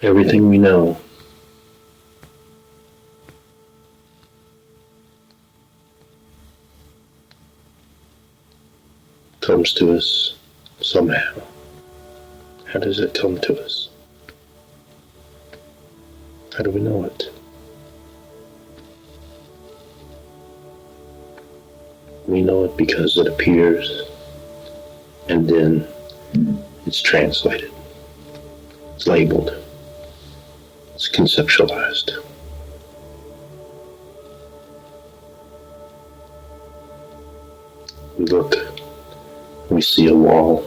Everything we know comes to us somehow. How does it come to us? How do we know it? We know it because it appears and then it's translated. It's labeled. It's conceptualized. We look, we see a wall.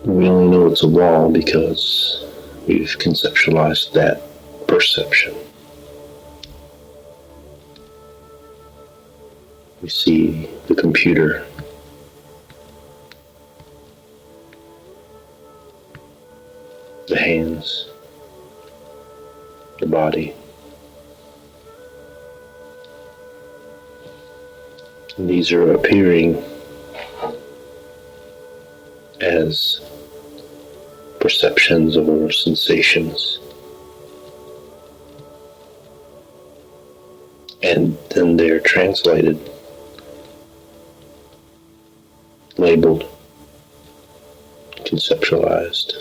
We only know it's a wall because we've conceptualized that perception. We see the computer. The hands, the body. And these are appearing as perceptions or sensations. And then they're translated, labeled, conceptualized.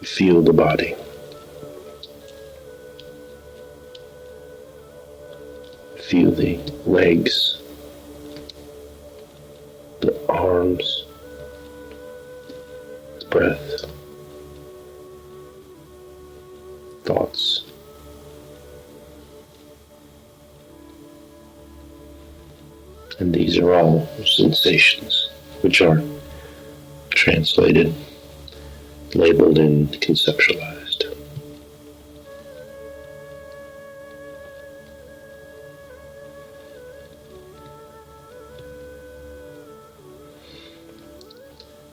Feel the body. Feel the legs, the arms, the breath, thoughts. And these are all sensations which are translated, labeled, and conceptualized.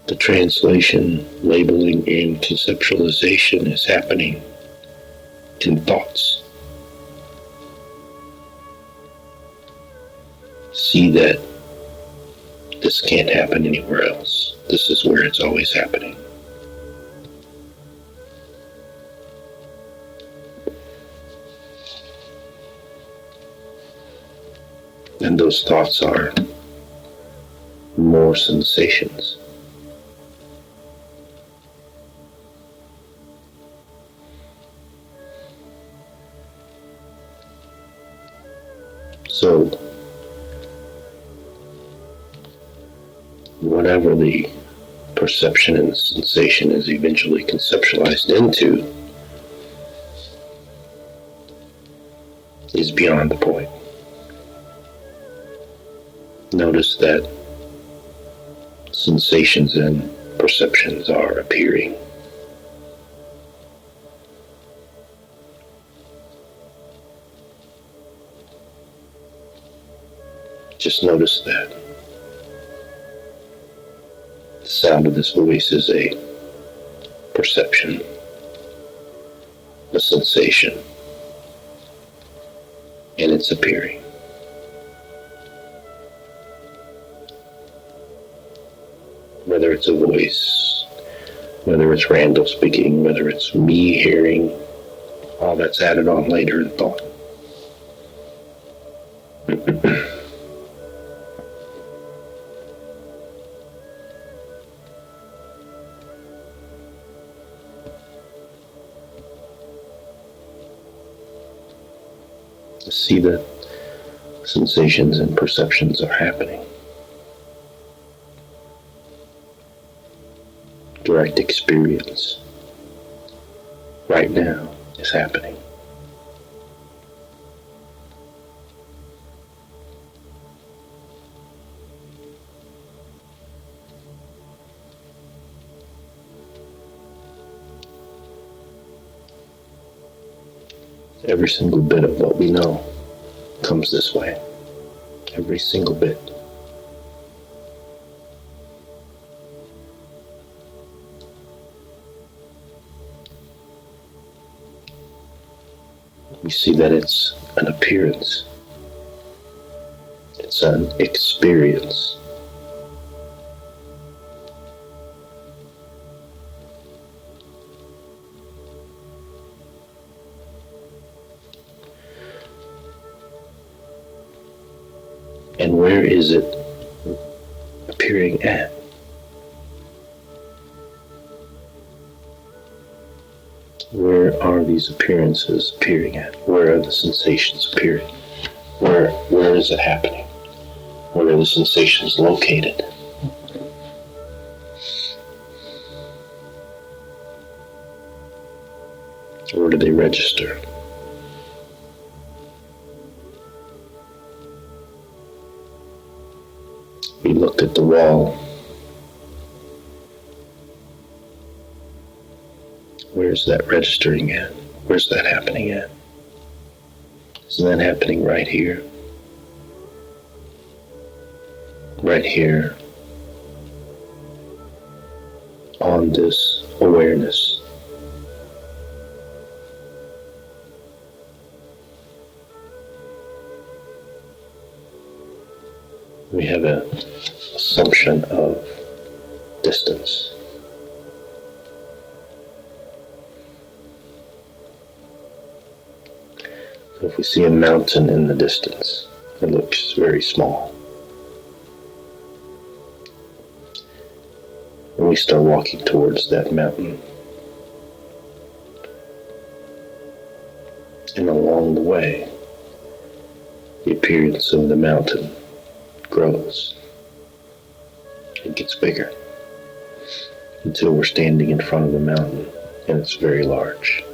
The translation, labeling, and conceptualization is happening in thoughts. See that this can't happen anywhere else. This is where it's always happening. And those thoughts are more sensations. So, whatever the perception and sensation is eventually conceptualized into is beyond the point. Notice that sensations and perceptions are appearing. Just notice that. The sound of this voice is a perception, a sensation, and it's appearing. Whether it's a voice, whether it's Randall speaking, whether it's me hearing, all that's added on later in thought. See that sensations and perceptions are happening. Direct experience right now is happening. Every single bit of what we know comes this way. Every single bit. We see that it's an appearance. It's an experience. And where is it appearing at? Where are these appearances appearing at? Where are the sensations appearing? Where is it happening? Where are the sensations located? Where do they register? We looked at the wall. Where's that registering at? Where's that happening at? Isn't that happening right here? Right here. On this awareness. We have an assumption of distance. So if we see a mountain in the distance, it looks very small. And we start walking towards that mountain. And along the way, the appearance of the mountain grows. It gets bigger until we're standing in front of the mountain and it's very large.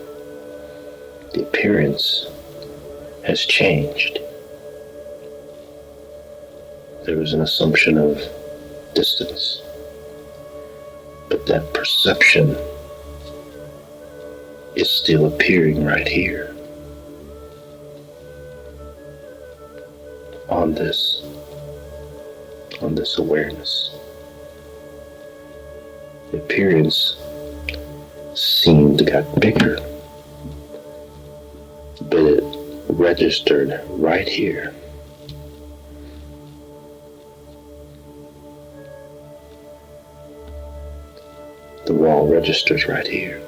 The appearance has changed. There was an assumption of distance, but that perception is still appearing right here on this awareness. The appearance seemed to get bigger, but it registered right here. The wall registers right here.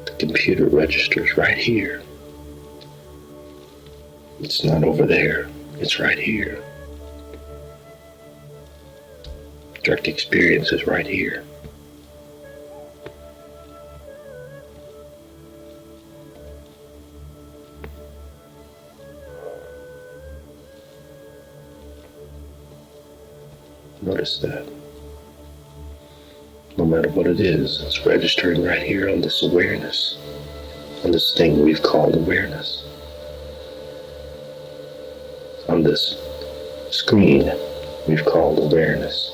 The computer registers right here. It's not over there, it's right here. Direct experience is right here. Notice that. No matter what it is, it's registering right here on this awareness, on this thing we've called awareness. On this screen we've called awareness.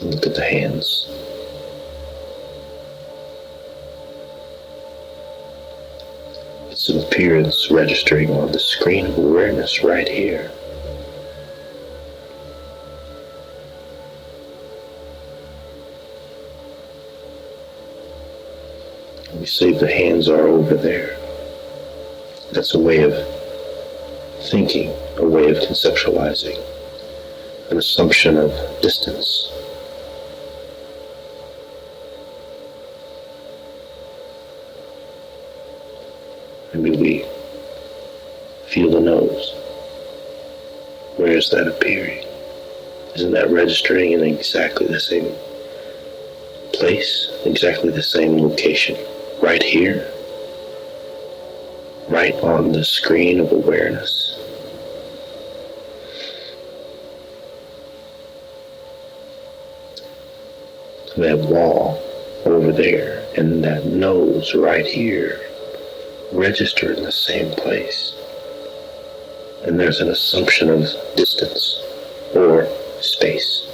Look at the hands. It's an appearance registering on the screen of awareness right here. We say the hands are over there. That's a way of thinking, a way of conceptualizing, an assumption of distance. Maybe we feel the nose. Where is that appearing? Isn't that registering in exactly the same place, exactly the same location? Right here, right on the screen of awareness. So that wall over there and that nose right here register in the same place. And there's an assumption of distance or space.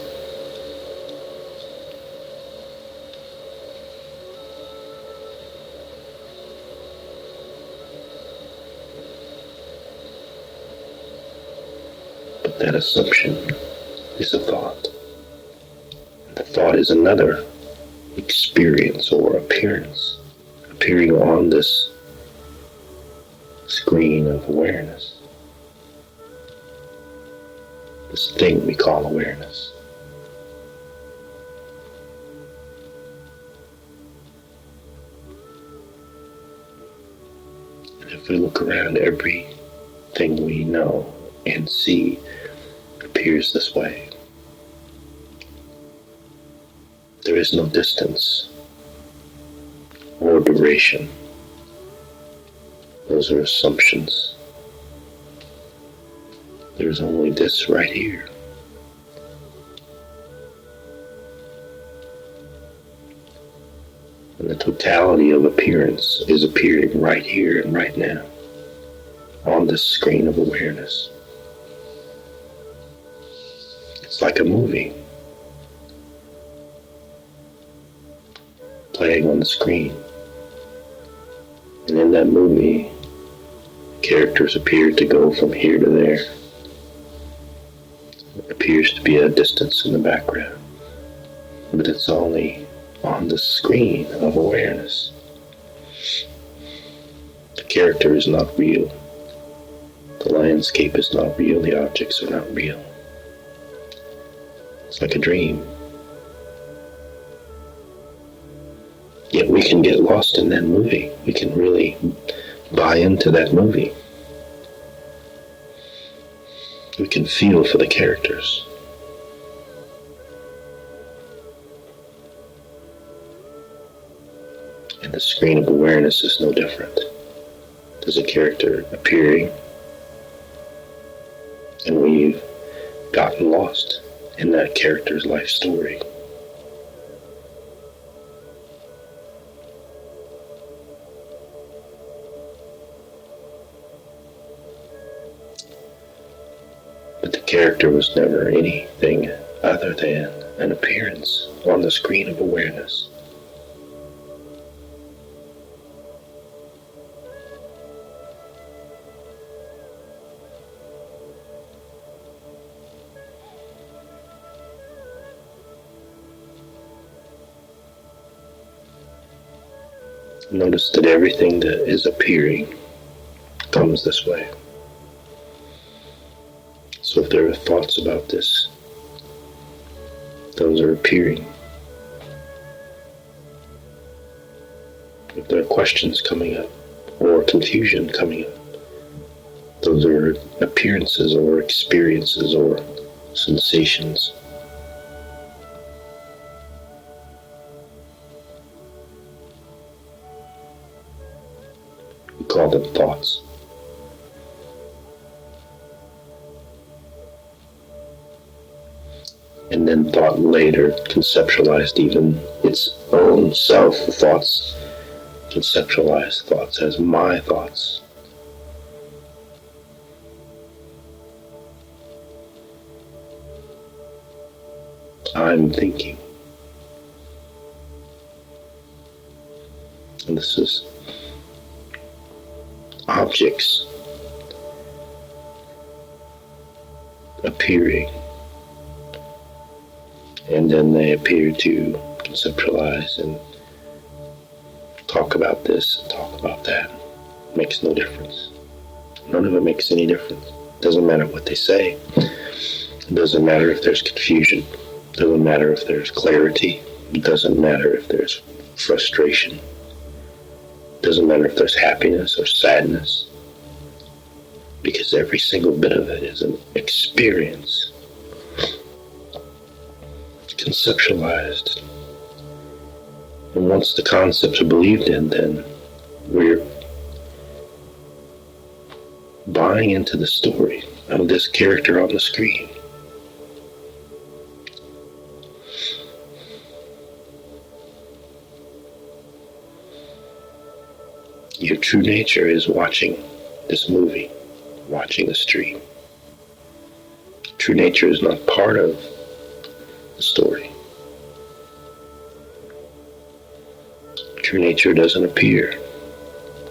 But that assumption is a thought. The thought is another experience or appearance appearing on this screen of awareness. This thing we call awareness. And if we look around, everything we know and see appears this way. There is no distance or duration. Those are assumptions. There's only this right here. And the totality of appearance is appearing right here and right now on this screen of awareness. It's like a movie playing on the screen. And in that movie, characters appear to go from here to there. It appears to be a distance in the background, but it's only on the screen of awareness. The character is not real. The landscape is not real. The objects are not real. It's like a dream. Yet we can get lost in that movie. We can really buy into that movie. We can feel for the characters. And the screen of awareness is no different. There's a character appearing, and we've gotten lost in that character's life story. But the character was never anything other than an appearance on the screen of awareness. Notice that everything that is appearing comes this way. So if there are thoughts about this, those are appearing. If there are questions coming up or confusion coming up, those are appearances or experiences or sensations. We call them thoughts. And then thought later conceptualized even its own self. Thoughts conceptualized thoughts as my thoughts. I'm thinking. And this is objects appearing. And then they appear to conceptualize and talk about this and talk about that. It makes no difference. None of it makes any difference. It doesn't matter what they say. It doesn't matter if there's confusion. It doesn't matter if there's clarity. It doesn't matter if there's frustration. It doesn't matter if there's happiness or sadness. Because every single bit of it is an experience. Conceptualized. And once the concepts are believed in, then we're buying into the story of this character on the screen. Your true nature is watching this movie, watching the stream. True nature is not part of the story. True nature doesn't appear.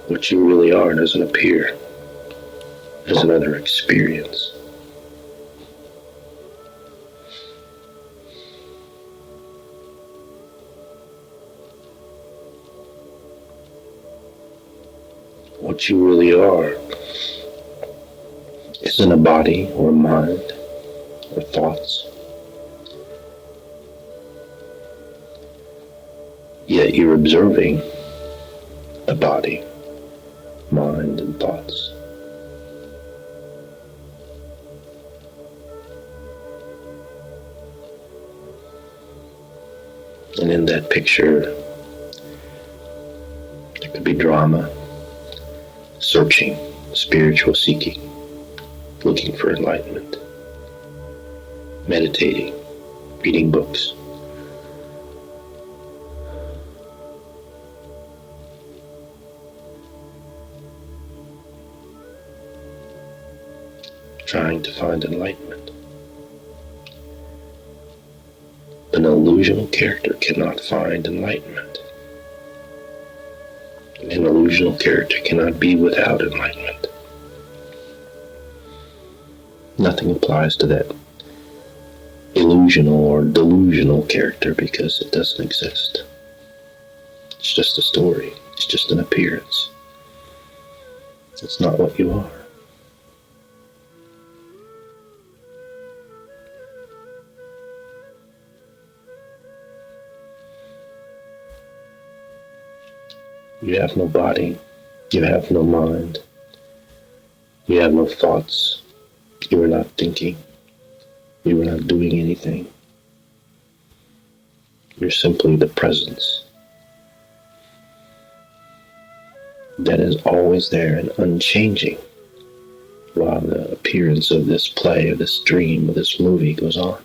What you really are doesn't appear as another experience. what you really are isn't a body or a mind or thoughts. Yet you're observing a body, mind, and thoughts. And in that picture, there could be drama, searching, spiritual seeking, looking for enlightenment, meditating, reading books. Trying to find enlightenment. An illusional character cannot find enlightenment. An illusional character cannot be without enlightenment. Nothing applies to that illusional or delusional character because it doesn't exist. It's just a story. It's just an appearance. It's not what you are. You have no body, you have no mind, you have no thoughts, you are not thinking, you are not doing anything. You're simply the presence that is always there and unchanging while the appearance of this play, or this dream, or this movie goes on.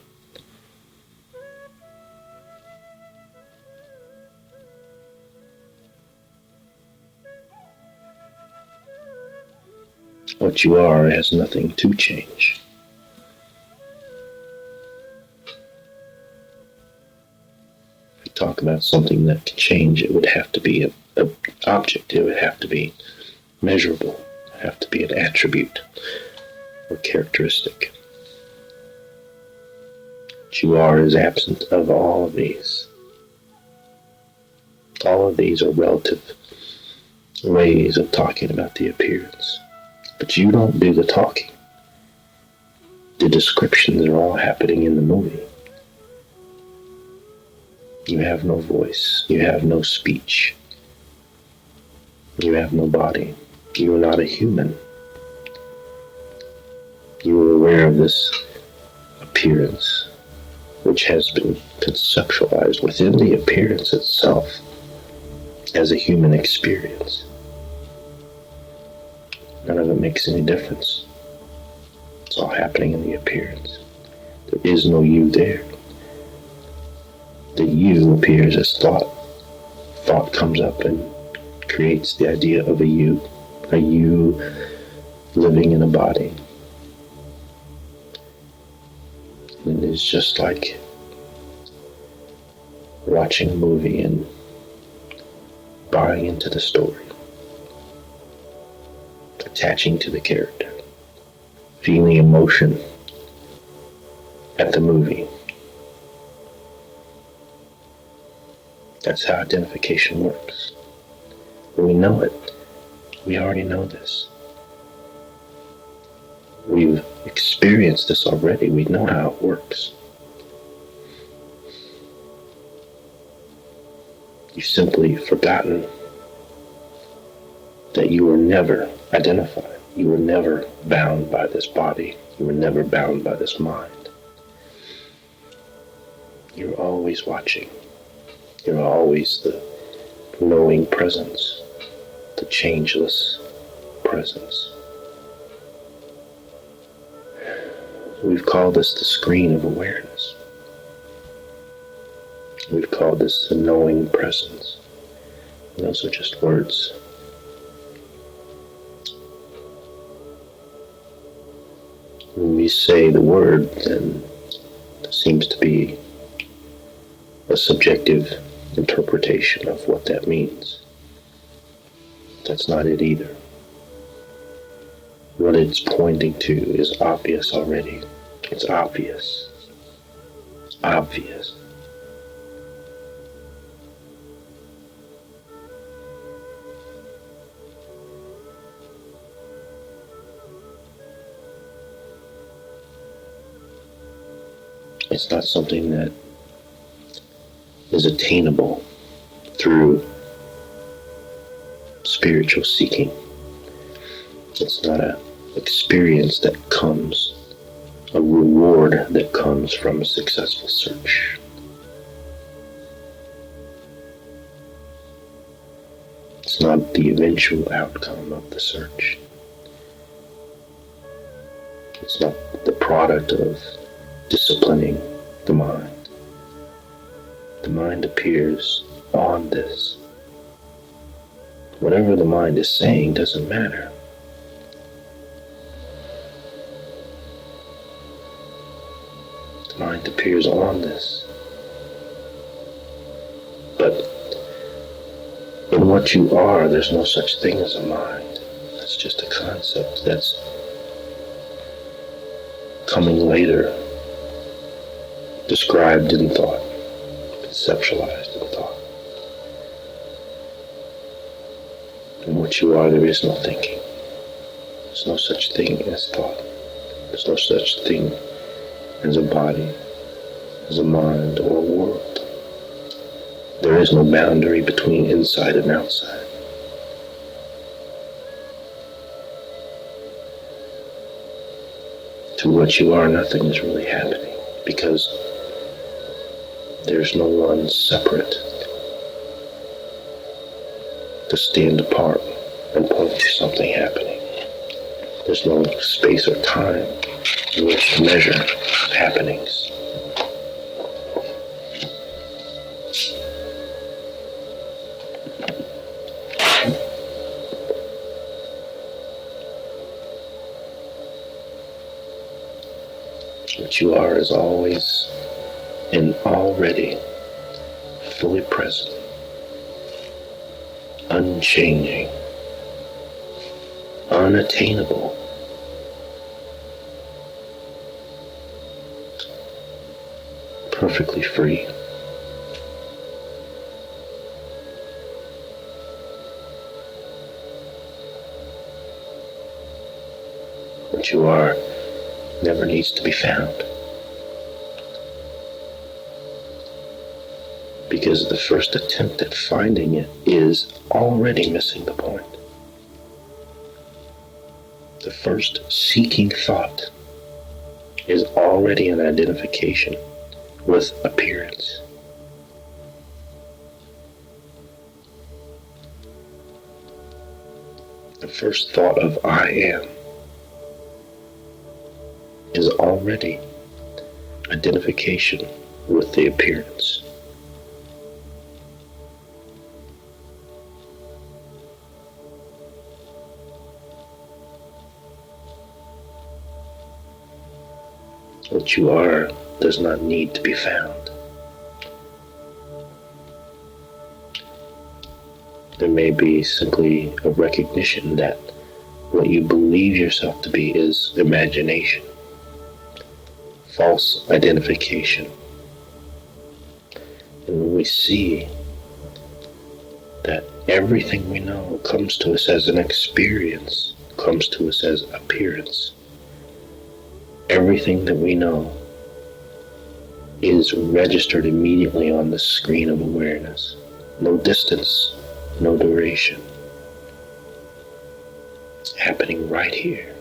What you are has nothing to change. If you talk about something that can change, it would have to be an object. It would have to be measurable. It would have to be an attribute or characteristic. What you are is absent of all of these. All of these are relative ways of talking about the appearance. But you don't do the talking. The descriptions are all happening in the movie. You have no voice. You have no speech. You have no body. You are not a human. You are aware of this appearance, which has been conceptualized within the appearance itself as a human experience. None of it makes any difference. It's all happening in the appearance. There is no you there. The you appears as thought. Thought comes up and creates the idea of a you living in a body. And it's just like watching a movie and buying into the story. Attaching to the character, feeling emotion at the movie. That's how identification works. We know it. We already know this. We've experienced this already. We know how it works. You've simply forgotten that you were never identified. You were never bound by this body. You were never bound by this mind. You're always watching. You're always the knowing presence, the changeless presence. We've called this the screen of awareness. We've called this the knowing presence. And those are just words. When we say the word, then there seems to be a subjective interpretation of what that means. That's not it either. What it's pointing to is obvious already. It's obvious. It's obvious. It's not something that is attainable through spiritual seeking. It's not an experience that comes, a reward that comes from a successful search. It's not the eventual outcome of the search. It's not the product of disciplining the mind. The mind appears on this. Whatever the mind is saying doesn't matter. The mind appears on this. But in what you are, there's no such thing as a mind. That's just a concept that's coming later, described in thought, conceptualized in thought. In what you are, there is no thinking. There's no such thing as thought. There's no such thing as a body, as a mind, or a world. There is no boundary between inside and outside. To what you are, nothing is really happening, because there's no one separate to stand apart and point to something happening. There's no space or time in which to measure happenings. What you are is always and already fully present, unchanging, unattainable, perfectly free. What you are never needs to be found, because the first attempt at finding it is already missing the point. The first seeking thought is already an identification with appearance. The first thought of I am is already identification with the appearance. What you are does not need to be found. There may be simply a recognition that what you believe yourself to be is imagination, false identification. And when we see that everything we know comes to us as an experience, comes to us as appearance, everything that we know is registered immediately on the screen of awareness. No distance, no duration. It's happening right here.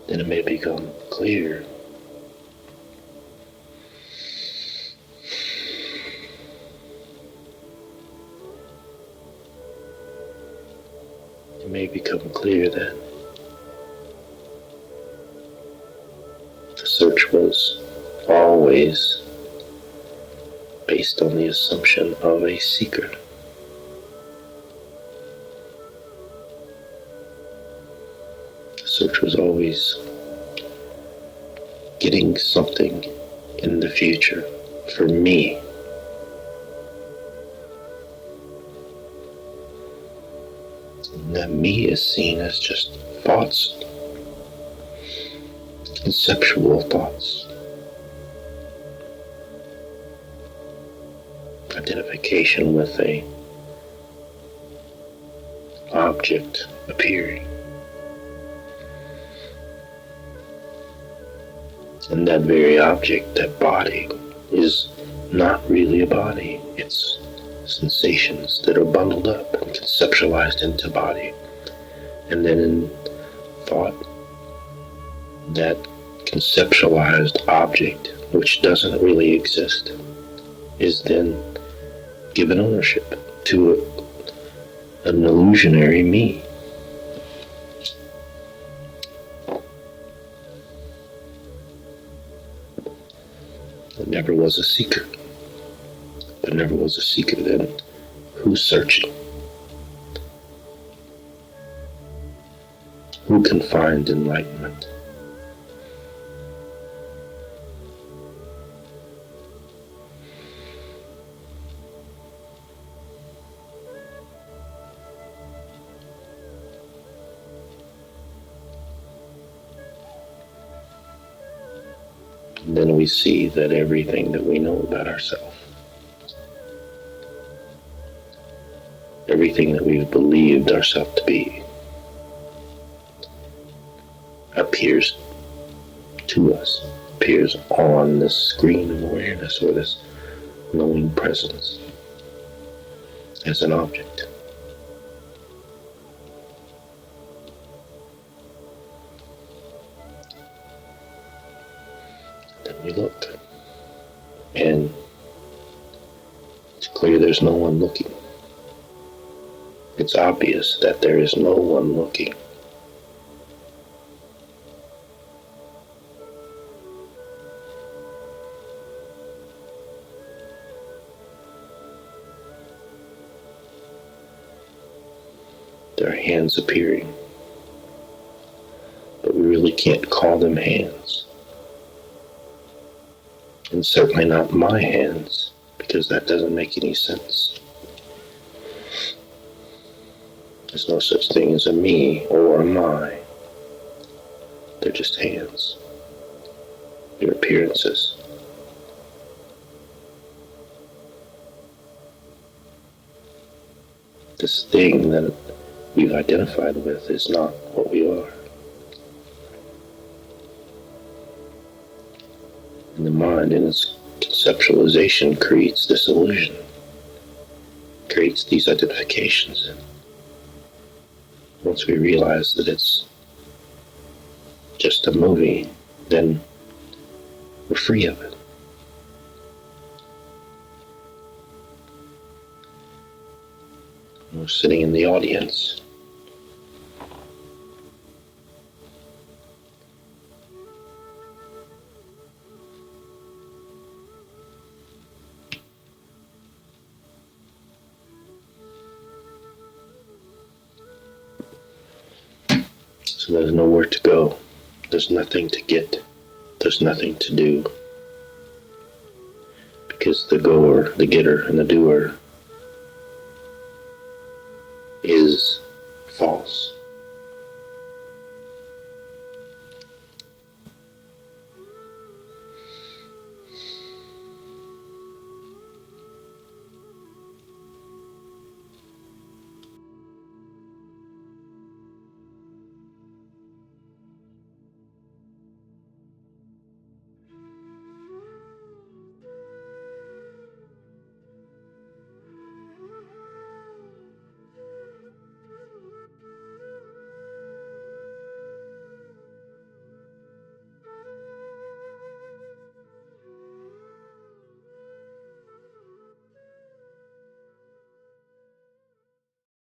Then it may become clear that the search was always based on the assumption of a seeker. The search was always getting something in the future for me. And that me is seen as just thoughts, conceptual thoughts, identification with a object appearing. And that very object, that body, is not really a body. It's sensations that are bundled up and conceptualized into body. And then in thought, that conceptualized object, which doesn't really exist, is then given ownership to an illusionary me. It never was a seeker. If it never was a seeker, then who's searching? Who can find enlightenment? And then we see that everything that we know about ourselves, everything that we've believed ourselves to be, appears to us, appears on this screen of awareness, or this knowing presence, as an object. Then we look, and it's clear there's no one looking. It's obvious that there is no one looking. There are hands appearing, but we really can't call them hands. And certainly not my hands, because that doesn't make any sense. There's no such thing as a me or a my. They're just hands. They're appearances. This thing that we've identified with is not what we are. And the mind, in its conceptualization, creates this illusion, creates these identifications. And once we realize that it's just a movie, then we're free of it. We're sitting in the audience. So there's nowhere to go. There's nothing to get. There's nothing to do. Because the goer, the getter, and the doer is false.